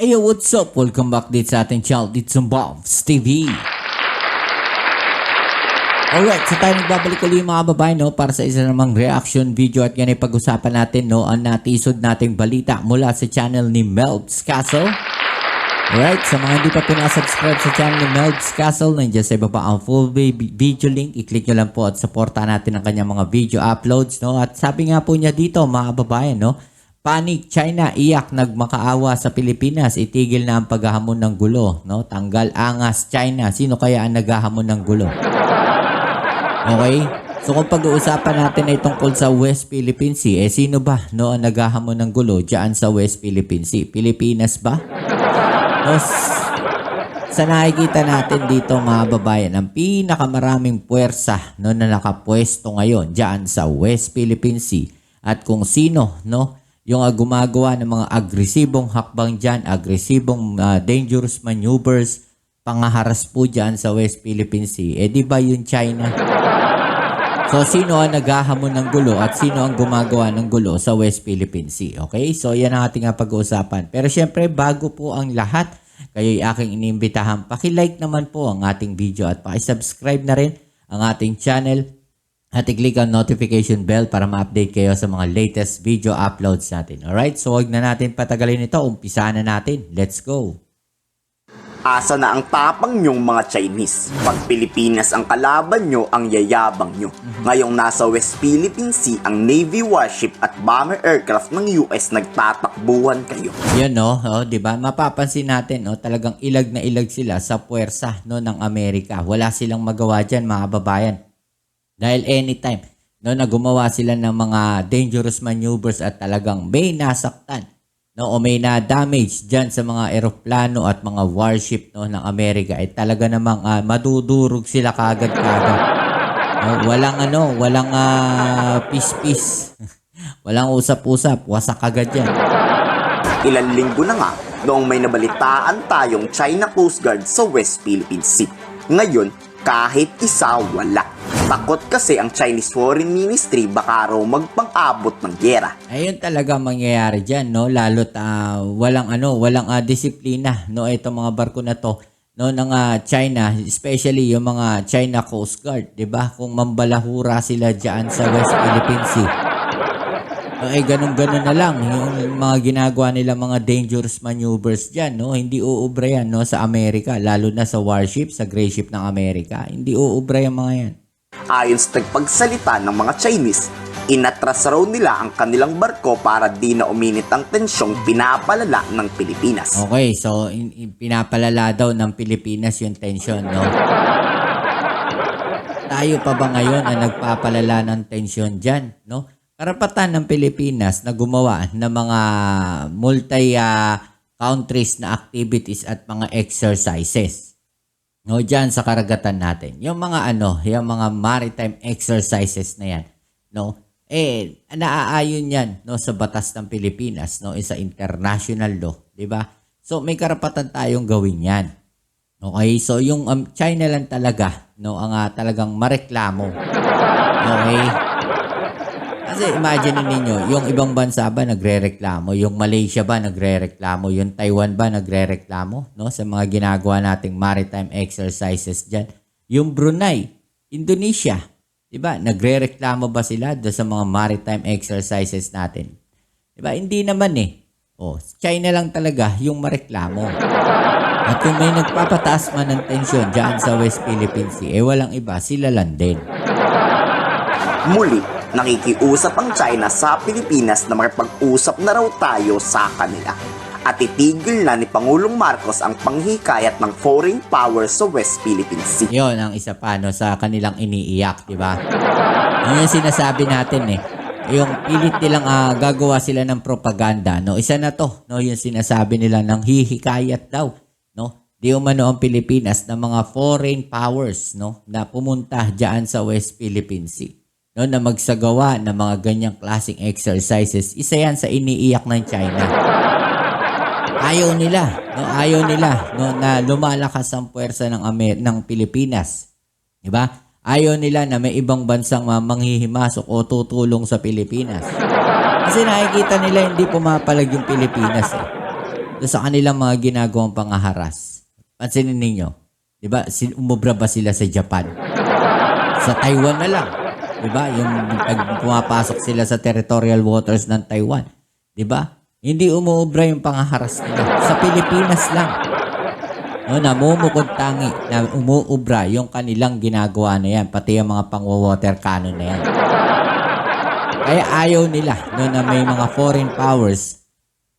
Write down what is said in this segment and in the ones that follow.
Hey, what's up? Welcome back dito sa ating channel dito sa Bobs TV. Alright, so tayo nagbabalik ulit mga babae para sa isa namang reaction video at yan ay pag-usapan natin ang natisod nating balita mula sa channel ni Melbs Castle. Alright, sa mga hindi pa po nakasubscribe sa channel ni Melbs Castle, nandiyan sa ibaba ang full video link. I-click nyo lang po at supportan natin ang kanyang mga video uploads. At sabi nga po niya dito mga babae, Panic, China, iyak, nagmakaawa sa Pilipinas, itigil na ang paghahamon ng gulo. Tanggal angas, China, sino kaya ang naghahamon ng gulo? Okay? So kung pag-uusapan natin ay tungkol sa West Philippine Sea, sino ba ang naghahamon ng gulo dyan sa West Philippine Sea? Pilipinas ba? Sa nakikita natin dito mga babayan, ang pinakamaraming puwersa na nakapwesto ngayon dyan sa West Philippine Sea at kung sino, yung gumagawa ng mga agresibong hakbang dyan, agresibong dangerous maneuvers, pangaharas po dyan sa West Philippine Sea, di ba yung China? So, sino ang naghahamon ng gulo at sino ang gumagawa ng gulo sa West Philippine Sea? Okay? So, yan ang ating pag-uusapan. Pero syempre, bago po ang lahat, kayo'y aking inimbitahan, paki-like naman po ang ating video at paki-subscribe na rin ang ating channel at i-click ang notification bell para ma-update kayo sa mga latest video uploads natin. Alright? So, huwag na natin patagalin ito. Umpisahan na natin. Let's go! Asa na ang tapang nyong mga Chinese? Pag Pilipinas ang kalaban nyo, ang yayabang nyo. Ngayong nasa West Philippine Sea, ang Navy warship at bomber aircraft ng US nagtatakbuhan kayo. Yan diba? Mapapansin natin, talagang ilag na ilag sila sa puwersa ng Amerika. Wala silang magawa dyan, mga babayan. Dahil anytime na gumawa sila ng mga dangerous maneuvers at talagang may nasaktan o may na-damage dyan sa mga eroplano at mga warship ng Amerika, ay talaga namang madudurog sila kagad-kagad. Walang peace-peace. Walang usap-usap. Wasak agad yan. Ilang linggo na nga noong may nabalitaan tayong China Coast Guard sa West Philippine Sea. Ngayon, kahit isa wala. Takot kasi ang Chinese Foreign Ministry baka raw magpang-abot ng gyera. Ayun talaga mangyayari dyan, lalo't walang disiplina, itong mga barko na to, ng China, especially yung mga China Coast Guard, 'di ba? Kung mambalahura sila diyan sa West Philippine Sea. Ganun-ganun na lang yung mga ginagawa nila, mga dangerous maneuvers diyan, Hindi uubra yan, sa Amerika, lalo na sa warship, sa gray ship ng Amerika. Hindi uubra yung mga yan. Ayon sa tagpagsalita ng mga Chinese, inatras raw nila ang kanilang barko para di na uminit ang tensyong pinapalala ng Pilipinas. Okay, so pinapalala daw ng Pilipinas yung tensyon, Tayo pa ba ngayon ang nagpapalala ng tensyon dyan, Karapatan ng Pilipinas na gumawa ng mga multi-countries na activities at mga exercises. Diyan sa karagatan natin. Yung mga yung mga maritime exercises na yan, naaayon yan, sa batas ng Pilipinas, sa international law, 'di ba? So may karapatan tayong gawin yan. Okay? So yung China lang talaga, ang talagang mareklamo. Okay? Kasi imagine ninyo, yung ibang bansa ba nagrereklamo, yung Malaysia ba nagrereklamo, yung Taiwan ba nagrereklamo, sa mga ginagawa nating maritime exercises diyan. Yung Brunei, Indonesia, 'di ba? Nagrereklamo ba sila do sa mga maritime exercises natin? 'Di ba? Hindi naman China lang talaga yung mareklamo. At kung may nagpapataas man ng tensyon diyan sa West Philippine Sea, walang iba, sila lang din. Muli, nakikiusap ang China sa Pilipinas na makipag-usap na raw tayo sa kanila. At itigil na ni Pangulong Marcos ang panghikayat ng foreign power sa West Philippine Sea. Yun ang isa pa sa kanilang iniiyak, di ba? Yun yung sinasabi natin Yung pilit nilang gagawa sila ng propaganda, Isa na to, yung sinasabi nila ng hihikayat daw, Di umano ang Pilipinas ng mga foreign powers, na pumunta diyan sa West Philippine Sea. Na magsagawa ng mga ganyang klaseng exercises. Isa yan sa iniiyak ng China. Ayaw nila, na lumalakas ang puwersa ng Pilipinas. Diba? Ayaw nila na may ibang bansang manghihimasok o tutulong sa Pilipinas. Kasi nakikita nila hindi pumapalag yung Pilipinas. sa kanilang mga ginagawang pangaharas. Pansinin ninyo, di ba, umubra ba sila sa Japan? Sa Taiwan na lang. Di ba? Yung pag pumapasok sila sa territorial waters ng Taiwan. Di ba? Hindi umuubra yung pangaharas nila. Sa Pilipinas lang. No, namumukod tangi na umuubra yung kanilang ginagawa na yan. Pati yung mga pang-water cannon na yan. Kaya ayaw nila no, na may mga foreign powers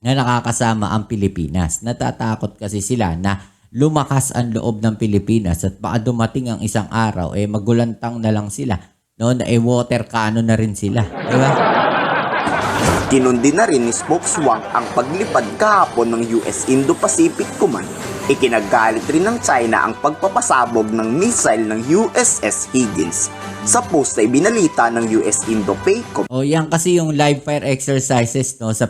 na nakakasama ang Pilipinas. Natatakot kasi sila na lumakas ang loob ng Pilipinas at baka dumating ang isang araw, magulantang na lang sila. No, na water cannon na rin sila. Diba? Kinundi na rin ni Spokeswang ang paglipad kahapon ng US Indo-Pacific Command. Ikinagalit rin ng China ang pagpapasabog ng missile ng USS Higgins. Sa post ay binalita ng US Indo-PACOM. O yan kasi yung live fire exercises no sa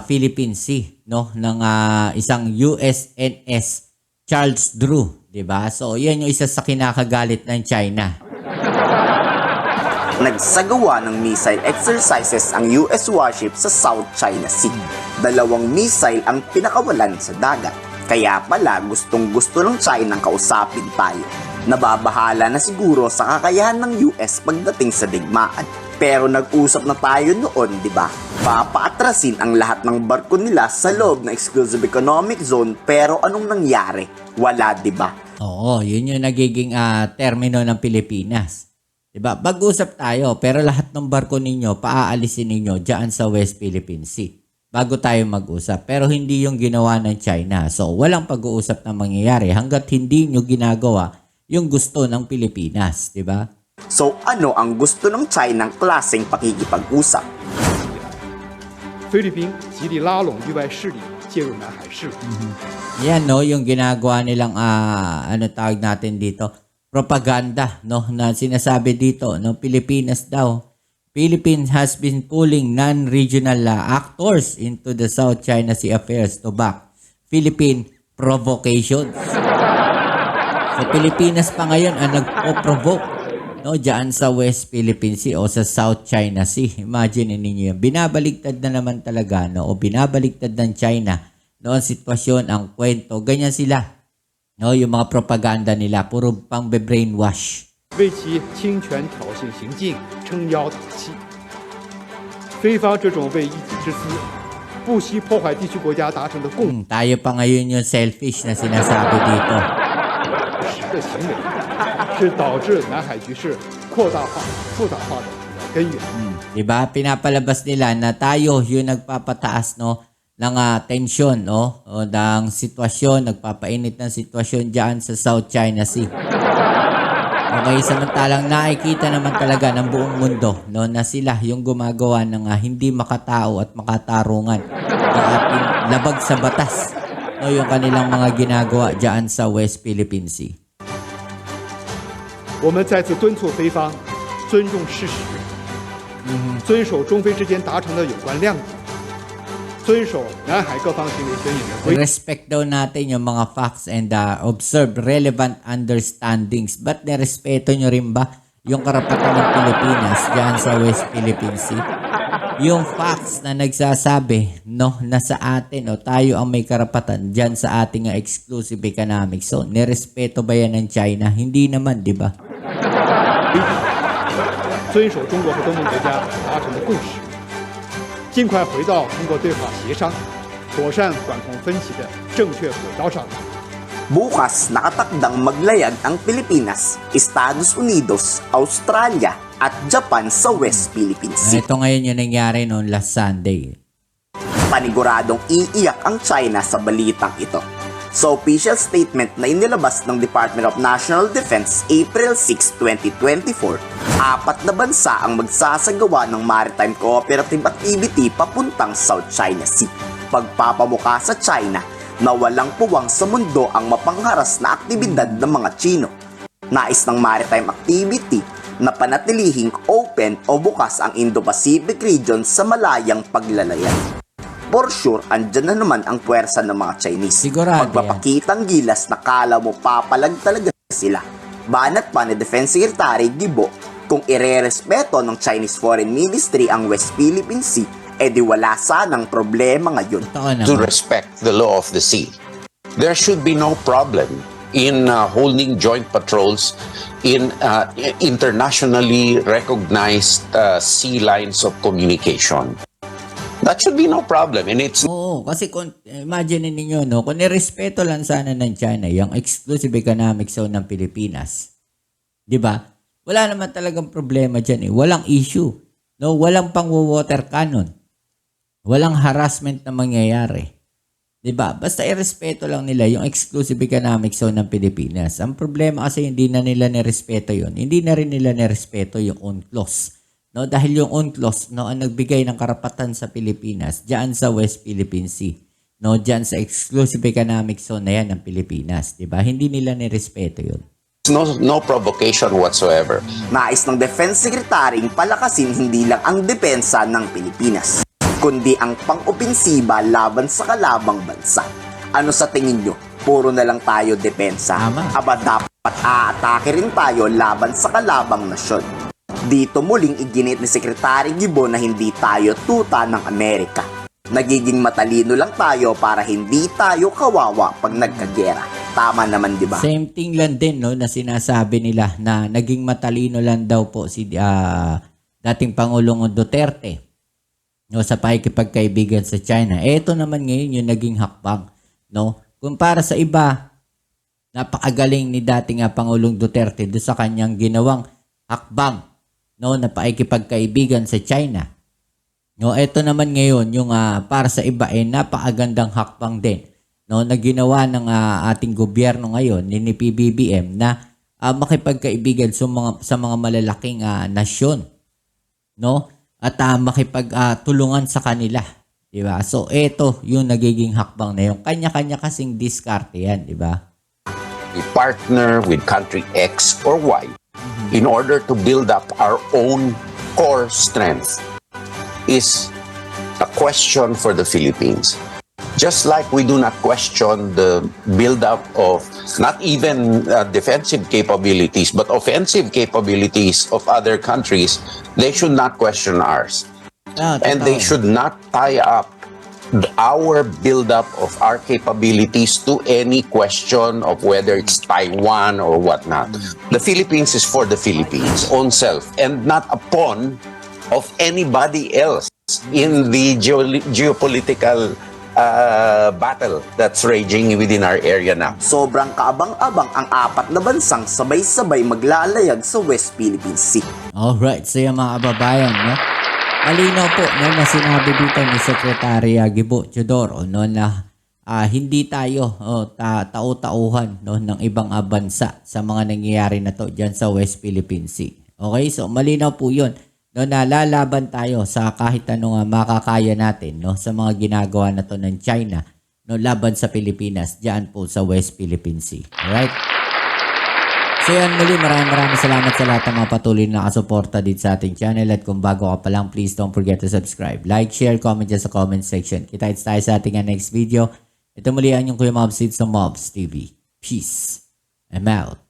Philippine Sea no ng isang USNS Charles Drew, 'di ba? So yan yung isa sa kinakagalit ng China. Nagsagawa ng missile exercises ang US warship sa South China Sea. 2 missile ang pinakawalan sa dagat. Kaya pala gustong-gusto ng China kausapin tayo. Nababahala na siguro sa kakayahan ng US pagdating sa digmaan. Pero nag-usap na tayo noon, di ba? Papaatrasin ang lahat ng barko nila sa loob ng exclusive economic zone, pero anong nangyari? Wala, di ba? Oo, yun yung nagiging termino ng Pilipinas. Diba? Pag-usap tayo, pero lahat ng barko ninyo, paaalisin ninyo dyan sa West Philippine Sea. Bago tayo mag-usap. Pero hindi yung ginawa ng China. So, walang pag-uusap na mangyayari hanggat hindi nyo ginagawa yung gusto ng Pilipinas. Diba? So, ano ang gusto ng China ng klaseng pakikipag-usap? 菲律宾极力拉拢域外势力介入南海事务。 Yan, no? Yung ginagawa nilang, ano tawag natin dito? Propaganda, no? Na sinasabi dito, no? Pilipinas daw. Philippines has been pulling non-regional actors into the South China Sea affairs to back Philippine provocations. So, Pilipinas pa ngayon ang nagpo-provoke, no? Diyan sa West Philippine Sea o sa South China Sea. Imagine ninyo yan. Binabaligtad na naman talaga, no? O binabaligtad ng China, no? Ang sitwasyon, ang kwento. Ganyan sila. No, yung mga propaganda nila, puro pang be-brainwash. 为其侵权挑衅行径撑腰打气。菲方这种为一己之私，不惜破坏地区国家达成的共识 Tayo pa ngayon yung selfish na sinasabi dito. 的行为，是导致南海局势扩大化、复杂化的主要根源。 Diba? Pinapalabas nila na tayo yung nagpapataas, no, ng tensyon, no, o ng sitwasyon, nagpapainit ng sitwasyon diyan sa South China Sea. Okay, samantalang nakikita naman talaga ng buong mundo, no, na sila yung gumagawa ng hindi makatao at makatarungan ng ating labag sa batas, no, yung kanilang mga ginagawa diyan sa West Philippine Sea. 我们再次敦促菲方尊重事实，遵守中菲之间达成的有关谅解，遵守南海各方行为宣言的规定。 Respect daw natin yung mga facts and observe relevant understandings. Ba't nirespeto nyo rin ba yung karapatan ng Pilipinas dyan sa West Philippine Sea? Yung facts na nagsasabi, no, na sa atin, o tayo ang may karapatan dyan sa ating exclusive economic zone. Nirespeto ba yan ng China? Hindi naman, di ba? 遵守中国和东盟国家达成的共识，尽快回到通过对话协商，妥善管控分歧的正确轨道上。 Bukas nakatakdang maglayag ang Pilipinas, Estados Unidos, Australia at Japan sa West Philippine Sea. Ito ngayon yung nangyari noon last Sunday. Paniguradong iiyak ang China sa balitang ito. Sa official statement na inilabas ng Department of National Defense April 6, 2024, 4 na bansa ang magsasagawa ng maritime cooperative activity papuntang South China Sea. Pagpapamukha sa China na walang puwang sa mundo ang mapangharas na aktibidad ng mga Chino. Nais ng maritime activity na panatilihing open o bukas ang Indo-Pacific region sa malayang paglalayan. For sure, andyan na naman ang puwersa ng mga Chinese. Sigurado Magpapakitang gilas na kala mo papalag talaga sila. Banat pa ni Defense Secretary Gibo kung irerespeto ng Chinese Foreign Ministry ang West Philippine Sea, di wala sanang problema ngayon. Totoo to naman. respect the law of the sea. There should be no problem in holding joint patrols in internationally recognized sea lines of communication. That should be no problem. And it's Oo, kasi kung imagine ninyo, no, kung nirespeto lang sana ng China yung exclusive economic zone ng Pilipinas, 'di ba? Wala naman talagang problema diyan eh. Walang issue, no, walang pang-water cannon. Walang harassment na mangyayari. 'Di ba? Basta irespeto lang nila yung exclusive economic zone ng Pilipinas. Ang problema kasi hindi na nila nirespeto 'yon. Hindi na rin nila nirespeto yung UNCLOS. No, dahil yung UNCLOS, no, ang nagbigay ng karapatan sa Pilipinas diyan sa West Philippine Sea. No, diyan sa exclusive economic zone na yan ng Pilipinas, 'di ba? Hindi nila nirespeto 'yon. no provocation whatsoever. Nais ng Defense Secretary palakasin hindi lang ang depensa ng Pilipinas, kundi ang pang-opensiba laban sa kalabang bansa. Ano sa tingin nyo? Puro na lang tayo depensa? Tama. Aba dapat aatake rin tayo laban sa kalabang nasyon. Dito muling iginit ni Secretary Gibo na hindi tayo tuta ng Amerika. Nagiging matalino lang tayo para hindi tayo kawawa pag nagkagera. Tama naman, di ba? Same thing lang din, no, na sinasabi nila na naging matalino lang daw po si dating Pangulong Duterte, no, sa pakikipagkaibigan sa China. Ito naman ngayon yung naging hakbang, no? Kung para sa iba, napakagaling ni dating Pangulong Duterte do sa kanyang ginawang hakbang, no, na pakikipagkaibigan sa China. No, ito naman ngayon yung para sa iba ay napakagandang hakbang din, no, na ginawa ng ating gobyerno ngayon ni PBBM na makipagkaibigan sa mga malalaking nasyon, no, at makipagtulungan sa kanila, di ba? So ito yung nagiging hakbang na yung kanya-kanya kasing diskarte yan, di ba? We partner with country X or Y in order to build up our own core strength is a question for the Philippines. Just like we do not question the build-up of not even defensive capabilities, but offensive capabilities of other countries, they should not question ours. And they should not tie up our build-up of our capabilities to any question of whether it's Taiwan or whatnot. The Philippines is for the Philippines' own self and not a pawn of anybody else in the geopolitical battle that's raging within our area now. Sobrang kaabang-abang ang apat na bansang sabay-sabay maglalayag sa West Philippine Sea. Alright, so yung mga kababayan, no? Malinaw po, no, na sinabi dito ni Secretary Gibo Teodoro, no, na hindi tayo tau-tauhan, no, ng ibang bansa sa mga nangyayari na to dyan sa West Philippine Sea. Okay, so malinaw po yun, no, na lalaban tayo sa kahit anong makakaya natin, no, sa mga ginagawa na to ng China, no, laban sa Pilipinas dyan po sa West Philippine Sea. Alright? So yan, muli maraming salamat sa lahat ng mga patuloy na nakasuporta dito sa ating channel. At kung bago ka pa lang, please don't forget to subscribe. Like, share, comment dyan sa comment section. Kita-kits tayo sa ating next video. Ito muli ang yung Kuya Mobs dito sa Mobs TV. Peace. I'm out.